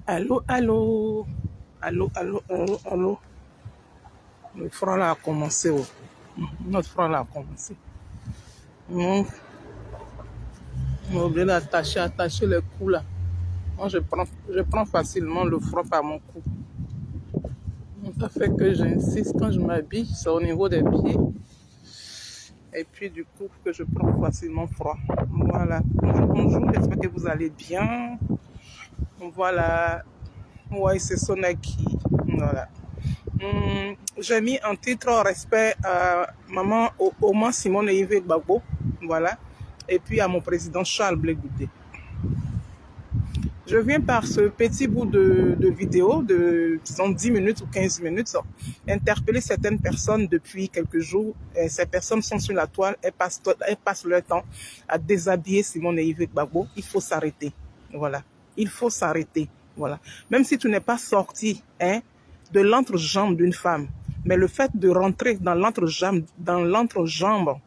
Allô, allô, allô, allô, allô, allô. Le front là a commencé. Oh. Notre front là a commencé. On est obligé attacher les coups là. Moi, je prends facilement le front par mon cou. Ça fait que j'insiste quand je m'habille, c'est au niveau des pieds. Et puis du coup, que je prends facilement froid. Voilà. Bonjour, bonjour, j'espère que vous allez bien. Voilà. Ouais, c'est Sonaki. Voilà. J'ai mis un titre respect à maman Oma Simone et Yves Gbagbo, voilà, et puis à mon président Charles Blé Goudé. Je viens par ce petit bout de vidéo de 10 minutes ou 15 minutes interpeller certaines personnes depuis quelques jours. Et ces personnes sont sur la toile, elles passent leur temps à déshabiller Simone et Yves Gbagbo. Il faut s'arrêter, voilà, il faut s'arrêter, voilà. Même si tu n'es pas sorti, hein, de l'entrejambe d'une femme, mais le fait de rentrer dans l'entrejambe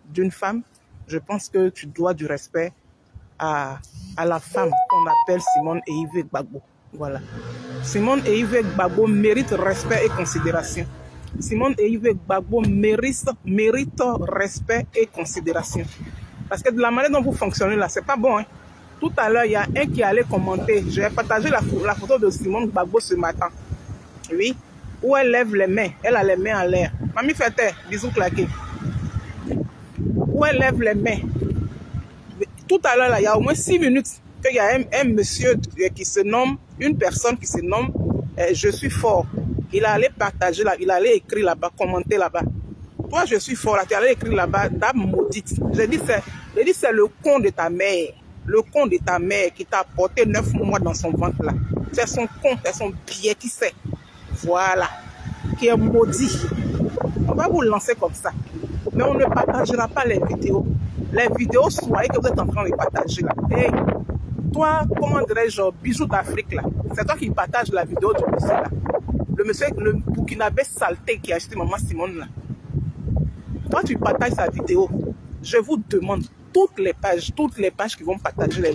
d'une femme, je pense que tu dois du respect à la femme qu'on appelle Simone et Yves Gbagbo. Voilà. Simone et Yves Gbagbo méritent respect et considération. Simone et Yves Gbagbo méritent respect et considération. Parce que de la manière dont vous fonctionnez là, c'est pas bon. Hein? Tout à l'heure, il y a un qui allait commenter. J'ai partagé la photo de Simone Gbagbo ce matin. Oui. Où elle lève les mains. Elle a les mains en l'air. Mamie Fete, bisous claqués. Où elle lève les mains. Tout à l'heure, il y a au moins 6 minutes qu'il y a un monsieur qui se nomme, une personne qui se nomme Je suis fort. Il allait partager là, il allait écrire là-bas, commenter là-bas. Toi, je suis fort là, tu allais écrire là-bas, dame maudite. J'ai dit, c'est le con de ta mère. Le con de ta mère qui t'a porté 9 mois dans son ventre là. C'est son con, c'est son billet qui sait. Voilà. Qui est maudit. On va vous lancer comme ça. Mais on ne partagera pas les vidéos. Les vidéos, soyez que vous êtes en train de les partager là. Hey, toi, comment dirais-je, bijou d'Afrique là. C'est toi qui partage la vidéo du monsieur là. Le monsieur, le Burkinabé saleté qui a acheté maman Simone là. Toi, tu partages sa vidéo. Je vous demande, toutes les pages qui vont partager les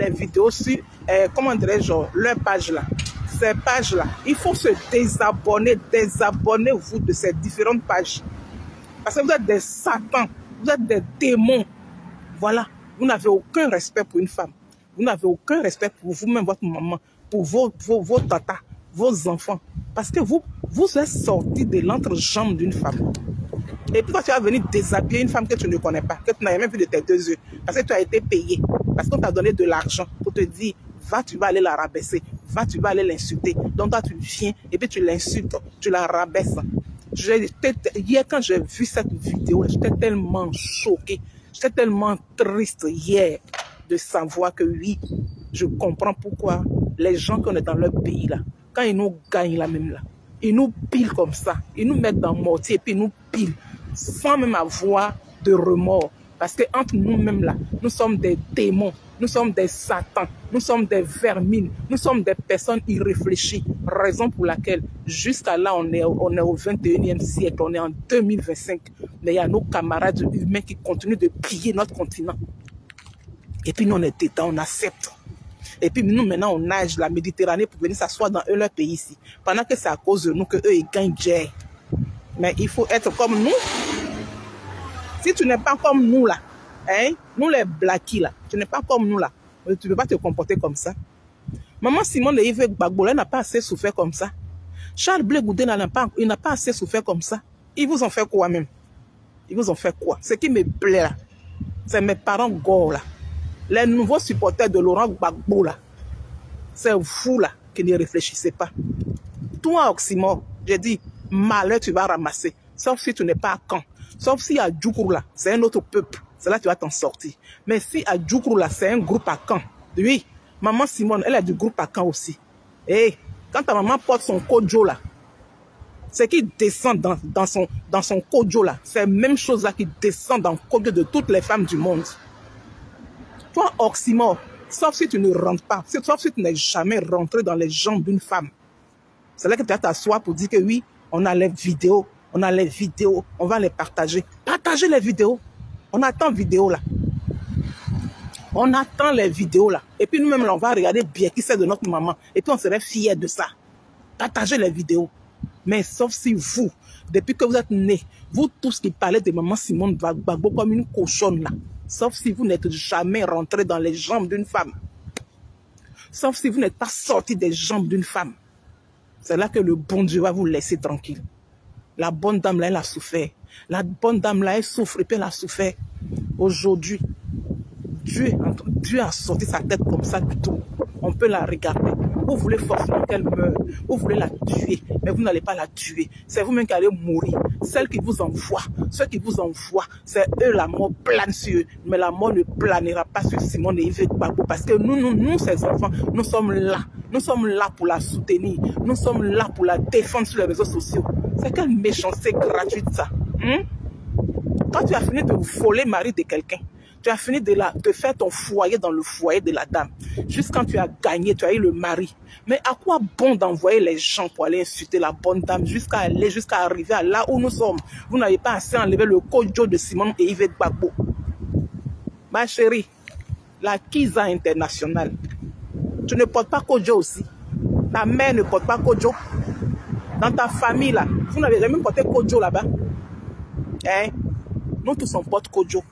vidéos sur, comment dirais-je, leur page là. Ces pages là, il faut se désabonner, désabonnez-vous de ces différentes pages. Parce que vous êtes des satans, vous êtes des démons. Voilà, vous n'avez aucun respect pour une femme. Vous n'avez aucun respect pour vous-même, votre maman, pour vos tatas, vos enfants. Parce que vous êtes sortis de l'entrejambe d'une femme. Et puis quand tu vas venir déshabiller une femme que tu ne connais pas, que tu n'as même vu de tes deux yeux, parce que tu as été payé, parce qu'on t'a donné de l'argent pour te dire, va, tu vas aller la rabaisser, va, tu vas aller l'insulter. Donc toi, tu viens et puis tu l'insultes, tu la rabaisses. Hier, quand j'ai vu cette vidéo, j'étais tellement choquée, j'étais tellement triste hier de savoir que oui, je comprends pourquoi les gens qu'on est dans leur pays là, quand ils nous gagnent là même là, ils nous pilent comme ça, ils nous mettent dans le mortier et puis ils nous pilent sans même avoir de remords. Parce qu'entre nous-mêmes là, nous sommes des démons, nous sommes des satans, nous sommes des vermines, nous sommes des personnes irréfléchies. Raison pour laquelle, jusqu'à là, on est au 21e siècle, on est en 2025. Mais il y a nos camarades humains qui continuent de piller notre continent. Et puis nous, on est détends, on accepte. Et puis nous, maintenant, on nage la Méditerranée pour venir s'asseoir dans leur pays ici. Pendant que c'est à cause de nous qu'eux, ils gagnent guerre. Mais il faut être comme nous. Si tu n'es pas comme nous là, hein, nous les blackies là, tu n'es pas comme nous là, tu ne peux pas te comporter comme ça. Maman Simone et Yves Gbagbo, elle n'a pas assez souffert comme ça. Charles Blé Goudé, il n'a pas assez souffert comme ça. Ils vous ont fait quoi même? Ils vous ont fait quoi? Ce qui me plaît là, c'est mes parents gore là. Les nouveaux supporters de Laurent Gbagbo là, c'est vous là qui ne réfléchissez pas. Toi, Oxymore, j'ai dit, malheur tu vas ramasser, sauf si tu n'es pas à Caen. Sauf si à Djoukourou là, c'est un autre peuple, c'est là que tu vas t'en sortir. Mais si à Djoukourou là, c'est un groupe à Caen, oui, maman Simone, elle a du groupe à Caen aussi. Et quand ta maman porte son kojo là, c'est qui descend dans son kojo là, c'est la même chose là qui descend dans le kojo de toutes les femmes du monde. Toi, Oxymore, sauf si tu ne rentres pas, sauf si tu n'es jamais rentré dans les jambes d'une femme. C'est là que tu vas t'asseoir pour dire que oui, on a les vidéos, on va les partager. Partagez les vidéos. On attend vidéo là. On attend les vidéos là. Et puis nous-mêmes, on va regarder bien qui c'est de notre maman. Et puis on serait fiers de ça. Partagez les vidéos. Mais sauf si vous, depuis que vous êtes nés, vous tous qui parlez de maman Simone Gbagbo comme une cochonne là. Sauf si vous n'êtes jamais rentré dans les jambes d'une femme. Sauf si vous n'êtes pas sorti des jambes d'une femme. C'est là que le bon Dieu va vous laisser tranquille. La bonne dame là, elle a souffert. La bonne dame là, elle souffre et puis elle a souffert. Aujourd'hui, Dieu a sorti sa tête comme ça du tout. On peut la regarder. Vous voulez forcément qu'elle meure. Vous voulez la tuer. Mais vous n'allez pas la tuer. C'est vous-même qui allez mourir. Celle qui vous envoie, ceux qui vous envoient, c'est eux, la mort plane sur eux. Mais la mort ne planera pas sur Simone et Yves Gbagbo. Parce que nous, ces enfants, nous sommes là. Nous sommes là pour la soutenir. Nous sommes là pour la défendre sur les réseaux sociaux. C'est quelle méchanceté gratuite ça. Quand tu as fini de voler le mari de quelqu'un, tu as fini de faire ton foyer dans le foyer de la dame. Juste quand tu as gagné, tu as eu le mari. Mais à quoi bon d'envoyer les gens pour aller insulter la bonne dame jusqu'à arriver à là où nous sommes? Vous n'avez pas assez enlevé le kojo de Simone et Yves Gbagbo. Ma chérie, la Kiza internationale. Tu ne portes pas kojo aussi. Ta mère ne porte pas kojo. Dans ta famille là, vous n'avez jamais porté kojo là-bas. Hein? Nous tous on porte kojo.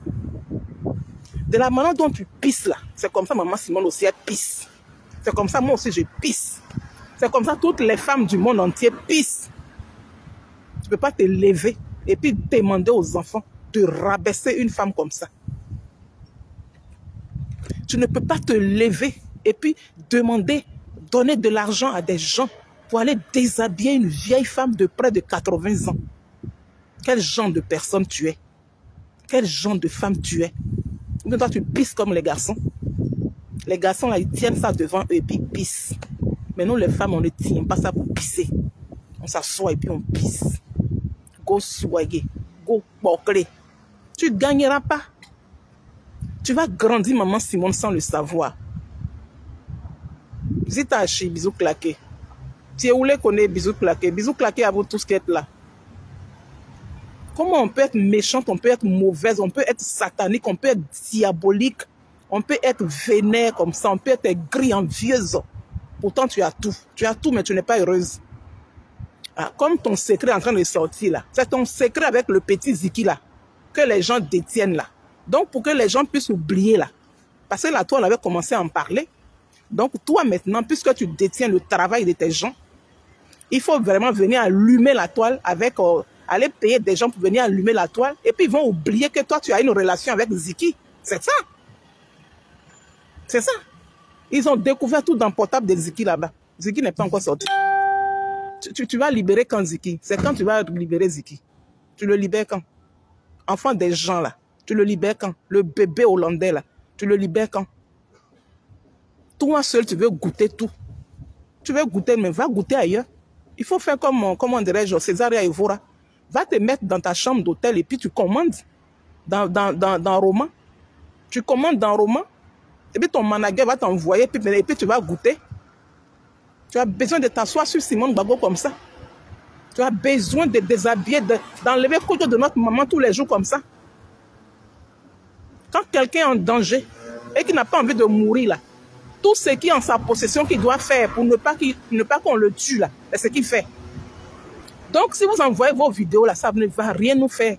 De la manière dont tu pisses là, c'est comme ça maman Simone aussi elle pisse. C'est comme ça moi aussi je pisse. C'est comme ça toutes les femmes du monde entier pissent. Tu ne peux pas te lever et puis demander aux enfants de rabaisser une femme comme ça. Tu ne peux pas te lever et puis demander, donner de l'argent à des gens pour aller déshabiller une vieille femme de près de 80 ans. Quel genre de personne tu es? Quel genre de femme tu es? Ou bien toi, tu pisses comme les garçons. Les garçons, là, ils tiennent ça devant eux et puis ils pissent. Mais nous, les femmes, on ne tient pas ça pour pisser. On s'assoit et puis on pisse. Go soyer, go boucler. Tu ne gagneras pas. Tu vas grandir, maman Simone, sans le savoir. Zitachi, bisous claqués. Tu es où les connaît, bisous claqués. Bisous claqués à vous tous qui êtes là. Comment on peut être méchante, on peut être mauvaise, on peut être satanique, on peut être diabolique, on peut être vénère comme ça, on peut être gris, envieuse. Pourtant, tu as tout. Tu as tout, mais tu n'es pas heureuse. Ah, comme ton secret est en train de sortir là. C'est ton secret avec le petit Ziki là, que les gens détiennent là. Donc, pour que les gens puissent oublier là. Parce que là, toi, on avait commencé à en parler. Donc, toi maintenant, puisque tu détiens le travail de tes gens, il faut vraiment venir allumer la toile avec... aller payer des gens pour venir allumer la toile et puis ils vont oublier que toi, tu as une relation avec Ziki. C'est ça. C'est ça. Ils ont découvert tout dans le portable de Ziki là-bas. Ziki n'est pas encore sorti. Tu vas libérer quand Ziki? C'est quand tu vas libérer Ziki? Tu le libères quand? Enfant des gens là. Tu le libères quand? Le bébé hollandais là. Tu le libères quand? Toi seul, tu veux goûter tout. Tu veux goûter, mais va goûter ailleurs. Il faut faire comme, comment dirais-je, Césaria Evora. Va te mettre dans ta chambre d'hôtel et puis tu commandes dans Roma. Tu commandes dans Roma. Et puis ton manager va t'envoyer et puis tu vas goûter. Tu as besoin de t'asseoir sur Simone Gbagbo comme ça. Tu as besoin de déshabiller, d'enlever le couteau de notre maman tous les jours comme ça. Quand quelqu'un est en danger et qui n'a pas envie de mourir là, tout ce qui est en sa possession qu'il doit faire pour ne pas qu'on le tue là, c'est ce qu'il fait. Donc, si vous envoyez vos vidéos là, ça ne va rien nous faire.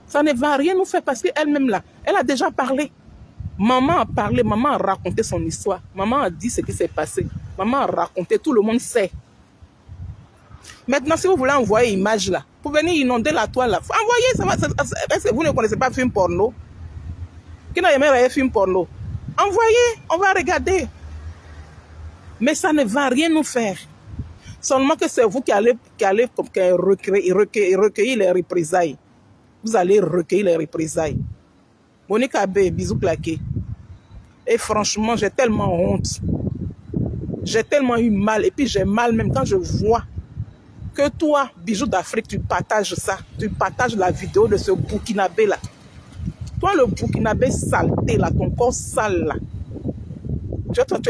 Ça ne va rien nous faire parce qu'elle-même là, elle a déjà parlé. Maman a parlé, maman a raconté son histoire. Maman a dit ce qui s'est passé. Maman a raconté, tout le monde sait. Maintenant, si vous voulez envoyer une image là, pour venir inonder la toile là, envoyez, est-ce que vous ne connaissez pas film porno? Qui n'a jamais regardé film porno? Envoyez, on va regarder. Mais ça ne va rien nous faire. Seulement que c'est vous qui allez recueillir les représailles. Vous allez recueillir les représailles. Monique Abbé, bisous claqués. Et franchement, j'ai tellement honte. J'ai tellement eu mal. Et puis j'ai mal même quand je vois que toi, Bijoux d'Afrique, tu partages ça. Tu partages la vidéo de ce Burkinabé là. Toi, le Burkinabé saleté là, ton corps sale là.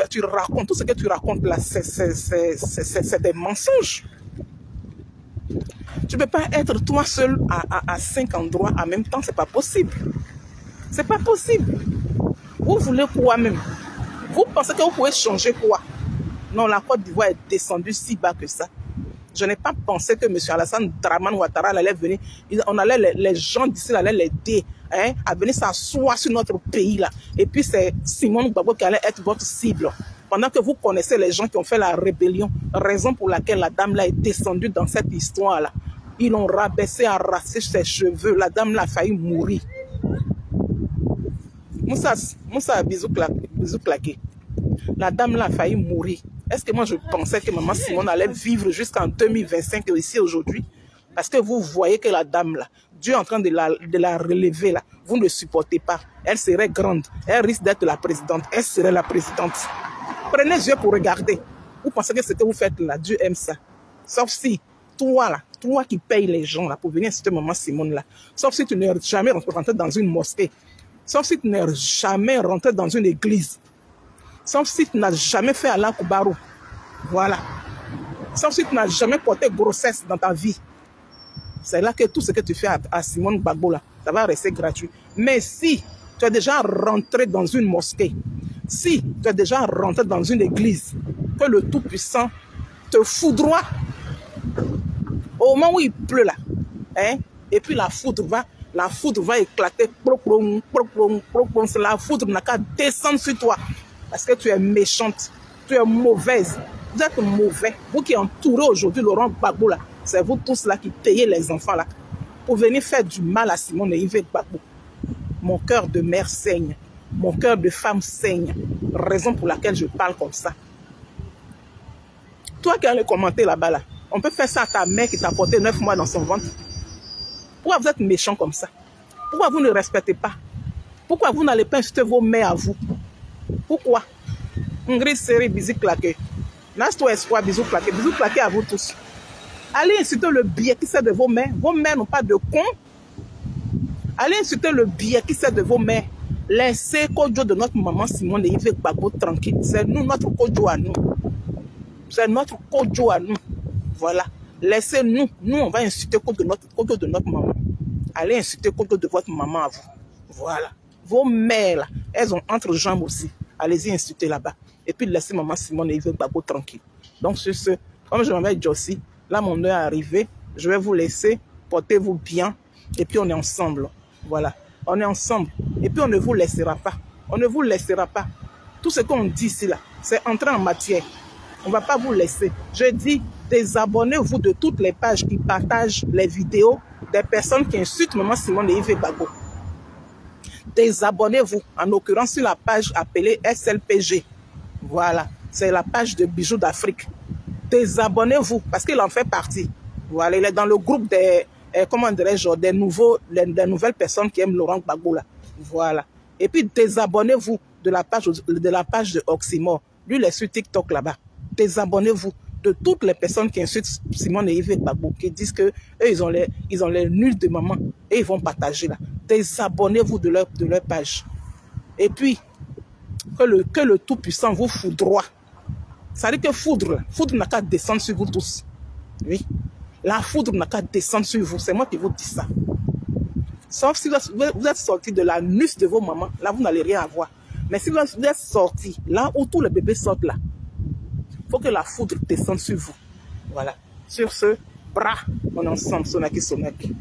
Tu racontes, tout ce que tu racontes là, c'est des mensonges. Tu ne peux pas être toi seul à 5 endroits en même temps, c'est pas possible. C'est pas possible. Vous voulez quoi même? Vous pensez que vous pouvez changer quoi? Non, la Côte d'Ivoire est descendue si bas que ça. Je n'ai pas pensé que M. Alassane Dramane Ouattara allait venir. On allait, les gens d'ici allaient l'aider à venir s'asseoir sur notre pays là. Et puis c'est Simone Gbagbo qui allait être votre cible. Pendant que vous connaissez les gens qui ont fait la rébellion, raison pour laquelle la dame là est descendue dans cette histoire là. Ils l'ont rabaissé, arraché ses cheveux. La dame là a failli mourir. Moussa, bisous claqué. La dame là a failli mourir. Est-ce que moi je pensais que maman Simone allait vivre jusqu'en 2025 ici aujourd'hui? Parce que vous voyez que la dame là, Dieu est en train de la relever là. Vous ne le supportez pas. Elle serait grande. Elle risque d'être la présidente. Elle serait la présidente. Prenez Dieu pour regarder. Vous pensez que ce que vous faites là, Dieu aime ça. Sauf si, toi là, toi qui payes les gens là pour venir citer maman Simone là. Sauf si tu n'es jamais rentré dans une mosquée. Sauf si tu n'es jamais rentré dans une église. Sauf si tu n'as jamais fait Allah Koubarou. Voilà. Sauf si tu n'as jamais porté grossesse dans ta vie. C'est là que tout ce que tu fais à Simone Gbagbo là, ça va rester gratuit. Mais si tu es déjà rentré dans une mosquée, si tu es déjà rentré dans une église, que le Tout-Puissant te foudroie, au moment où il pleut là, et puis la foudre va éclater, la foudre n'a qu'à descendre sur toi, parce que tu es méchante, tu es mauvaise, vous êtes mauvais, vous qui entourez aujourd'hui Laurent Gbagbo là, c'est vous tous là qui payez les enfants là, pour venir faire du mal à Simone et Yves Gbagbo. Mon cœur de mère saigne, mon cœur de femme saigne, raison pour laquelle je parle comme ça. Toi qui as le commenté là-bas là, on peut faire ça à ta mère qui t'a porté 9 mois dans son ventre. Pourquoi vous êtes méchant comme ça? Pourquoi vous ne respectez pas? Pourquoi vous n'allez pas insulter vos mères à vous? Pourquoi? Ngri série, bisous claqué. Nasto espoir, bisous claqué à vous tous. Allez insulter le biais qui sait de vos mères. Vos mères n'ont pas de con. Allez insulter le biais qui sait de vos mères. Laissez Kodjo de notre maman Simone et Yves Gbagbo tranquille. C'est nous, notre Kodjo à nous. C'est notre Kodjo à nous. Voilà. Laissez-nous. Nous, on va insulter Kodjo de notre maman. Allez insulter Kodjo de votre maman à vous. Voilà. Vos mères, là, elles ont entre jambes aussi. Allez-y insulter là-bas. Et puis laissez maman Simone et Yves Gbagbo tranquille. Donc sur ce, comme je m'appelle Josie, là mon heure est arrivée. Je vais vous laisser. Portez-vous bien. Et puis on est ensemble. Voilà. On est ensemble. Et puis on ne vous laissera pas. On ne vous laissera pas. Tout ce qu'on dit ici, là, c'est entrer en matière. On ne va pas vous laisser. Je dis, désabonnez-vous de toutes les pages qui partagent les vidéos des personnes qui insultent maman Simone et Yves Gbagbo. Désabonnez-vous, en l'occurrence sur la page appelée SLPG. Voilà, c'est la page de Bijoux d'Afrique. Désabonnez-vous, parce qu'il en fait partie. Voilà, il est dans le groupe des, comment dirais-je, des nouvelles personnes qui aiment Laurent Gbagbo là. Voilà. Et puis désabonnez-vous de la page de Oxymore. Lui, il est sur TikTok là-bas. Désabonnez-vous de toutes les personnes qui insultent Simone et Yves Gbagbo, qui disent que eux, ils ont les nuls de maman et ils vont partager là. Désabonnez-vous de leur page. Et puis, que le Tout-Puissant vous foudroie. Ça veut dire que foudre n'a qu'à descendre sur vous tous. Oui. La foudre n'a qu'à descendre sur vous. C'est moi qui vous dis ça. Sauf si vous êtes sortis de la nuque de vos mamans, là, vous n'allez rien avoir. Mais si vous êtes sortis, là où tous les bébés sortent là, il faut que la foudre descende sur vous. Voilà. Sur ce, bras, on est ensemble, Sonaki Sonaki.